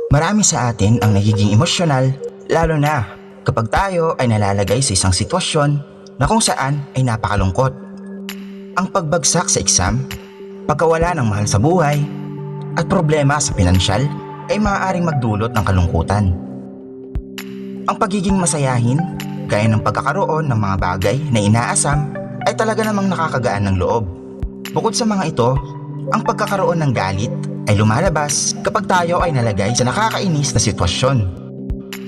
Marami sa atin ang nagiging emosyonal, lalo na kapag tayo ay nalalagay sa isang sitwasyon na kung saan ay napakalungkot. Ang pagbagsak sa exam, pagkawala ng mahal sa buhay, at problema sa pinansyal ay maaaring magdulot ng kalungkutan. Ang pagiging masayahin, gaya ng pagkakaroon ng mga bagay na inaasam, ay talaga namang nakakagaan ng loob. Bukod sa mga ito, ang pagkakaroon ng galit ay lumalabas kapag tayo ay nalagay sa nakakainis na sitwasyon.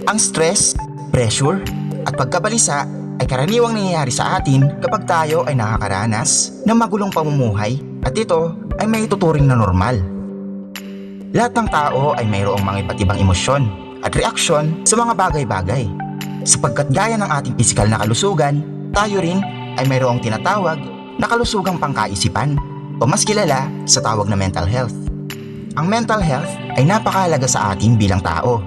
Ang stress, pressure, at pagkabalisa ay karaniwang nangyayari sa atin kapag tayo ay nakakaranas ng magulong pamumuhay at ito ay may tuturing na normal. Lahat ng tao ay mayroong mga iba't ibang emosyon at reaksyon sa mga bagay-bagay. Sapagkat gaya ng ating pisikal na kalusugan, tayo rin ay mayroong tinatawag na kalusugang pangkaisipan o mas kilala sa tawag na mental health. Ang mental health ay napakahalaga sa atin bilang tao.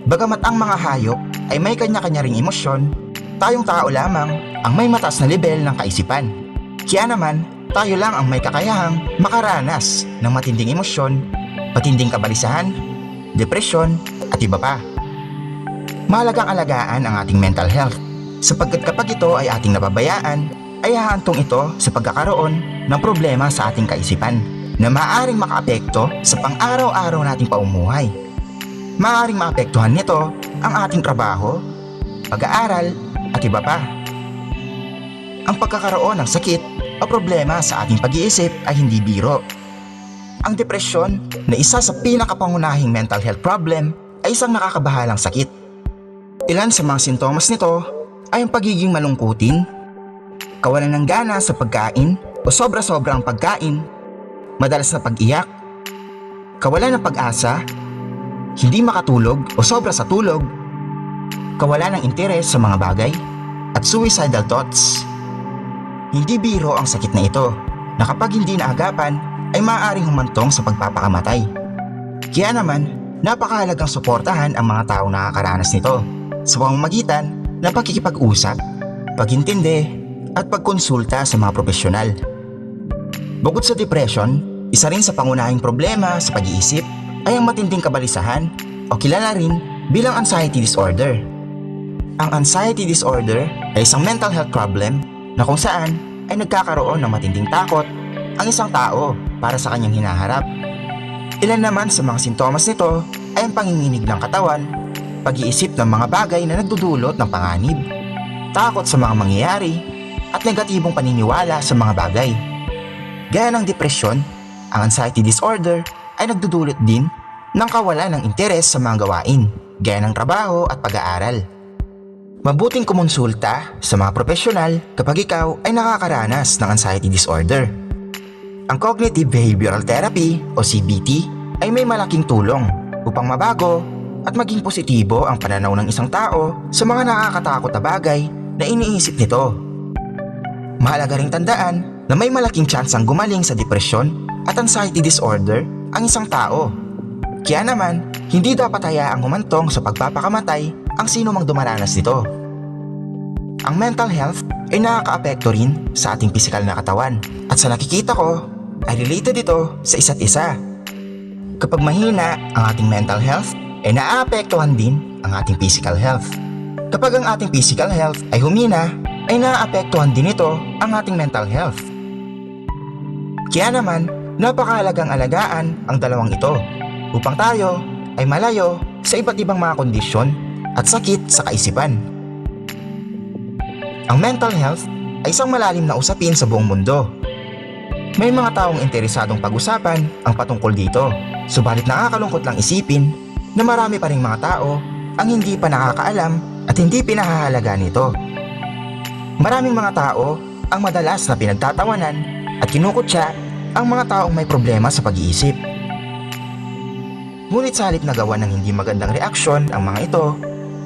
Bagamat ang mga hayop ay may kanya-kanya ring emosyon, tayong tao lamang ang may mataas na level ng kaisipan. Kaya naman, tayo lang ang may kakayahang makaranas ng matinding emosyon, matinding kabalisahan, depresyon at iba pa. Mahalagang alagaan ang ating mental health sapagkat kapag ito ay ating napabayaan, ay hahantong ito sa pagkakaroon ng problema sa ating kaisipan na maaaring makaapekto sa pang-araw-araw nating pamumuhay. Maaaring maapektuhan nito ang ating trabaho, pag-aaral at iba pa. Ang pagkakaroon ng sakit o problema sa ating pag-iisip ay hindi biro. Ang depresyon na isa sa pinakapangunahing mental health problem ay isang nakakabahalang sakit. Ilan sa mga sintomas nito ay ang pagiging malungkutin, kawalan ng gana sa pagkain o sobra-sobra ang pagkain, madalas na pag-iyak, kawalan ng pag-asa, hindi makatulog o sobra sa tulog, kawalan ng interes sa mga bagay, at suicidal thoughts. Hindi biro ang sakit na ito na kapag hindi naagapan ay maaaring humantong sa pagpapakamatay. Kaya naman, napakahalagang suportahan ang mga taong nakakaranas nito sa pamamagitan ng pakikipag-usap, pag-intindi, at pagkonsulta sa mga profesional. Bukod sa depression, isa rin sa pangunahing problema sa pag-iisip ay ang matinding kabalisahan o kilala rin bilang anxiety disorder. Ang anxiety disorder ay isang mental health problem na kung saan ay nagkakaroon ng matinding takot ang isang tao para sa kanyang hinaharap. Ilan naman sa mga sintomas nito ay ang panginginig ng katawan, pag-iisip ng mga bagay na nagdudulot ng panganib, takot sa mga mangyayari, at negatibong paniniwala sa mga bagay. Gaya ng depresyon, ang anxiety disorder ay nagdudulot din ng kawalan ng interes sa mga gawain, gaya ng trabaho at pag-aaral. Mabuting kumonsulta sa mga profesional kapag ikaw ay nakakaranas ng anxiety disorder. Ang Cognitive Behavioral Therapy o CBT ay may malaking tulong upang mabago at maging positibo ang pananaw ng isang tao sa mga nakakatakot na bagay na iniisip nito. Mahalaga ring tandaan na may malaking tsansang gumaling sa depresyon at anxiety disorder ang isang tao. Kaya naman, hindi dapat hayaang humantong sa pagpapakamatay ang sino mang dumaranas nito. Ang mental health ay nakakaapekto rin sa ating pisikal na katawan at sa nakikita ko ay related ito sa isa't isa. Kapag mahina ang ating mental health, ay naaapektuhan din ang ating physical health. Kapag ang ating physical health ay humina, ay naaapektuhan din ito ang ating mental health. Kaya naman, napakahalagang alagaan ang dalawang ito upang tayo ay malayo sa iba't ibang mga kondisyon at sakit sa kaisipan. Ang mental health ay isang malalim na usapin sa buong mundo. May mga taong interesadong pag-usapan ang patungkol dito, subalit nakakalungkot lang isipin na marami pa ring mga tao ang hindi pa nakakaalam at hindi pinahahalaga nito. Maraming mga tao ang madalas na pinagtatawanan at kinukutya ang mga taong may problema sa pag-iisip. Ngunit sa halip na gawa ng hindi magandang reaksyon ang mga ito,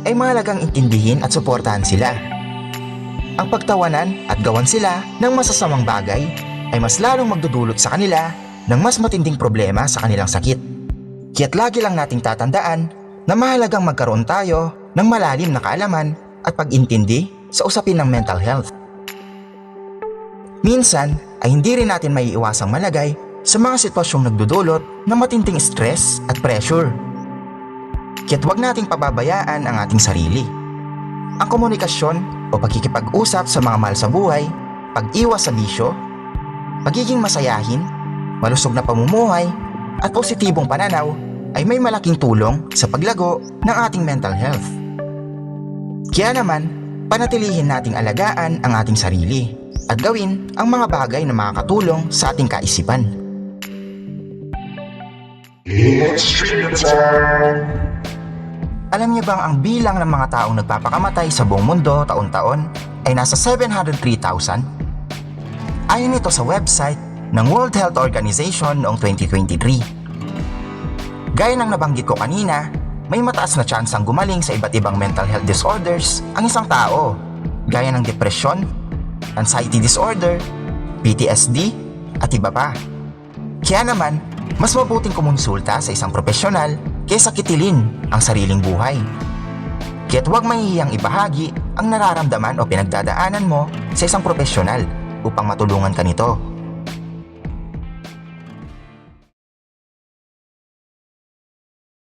ay mahalagang intindihin at suportahan sila. Ang pagtawanan at gawan sila ng masasamang bagay ay mas lalong magdudulot sa kanila ng mas matinding problema sa kanilang sakit. Kaya't lagi lang nating tatandaan na mahalagang magkaroon tayo ng malalim na kaalaman at pag-intindi sa usapin ng mental health. Minsan ay hindi rin natin maiiwasang malagay sa mga sitwasyong nagdudulot ng matinding stress at pressure. Kaya't huwag nating pababayaan ang ating sarili. Ang komunikasyon o pagkikipag-usap sa mga mahal sa buhay, pag-iwas sa bisyo, pagiging masayahin, malusog na pamumuhay, at positibong pananaw ay may malaking tulong sa paglago ng ating mental health. Kaya naman, panatilihin nating alagaan ang ating sarili at gawin ang mga bagay na makakatulong sa ating kaisipan. Alam niyo bang ang bilang ng mga taong nagpapakamatay sa buong mundo taon-taon ay nasa 703,000? Ayon ito sa website ng World Health Organization noong 2023. Gaya ng nabanggit ko kanina, may mataas na tsansang gumaling sa iba't ibang mental health disorders ang isang tao, gaya ng depresyon, anxiety disorder, PTSD, at iba pa. Kaya naman, mas mabuting kumonsulta sa isang profesional kaysa kitilin ang sariling buhay. Kaya't huwag mahihiyang ibahagi ang nararamdaman o pinagdadaanan mo sa isang profesional upang matulungan ka nito.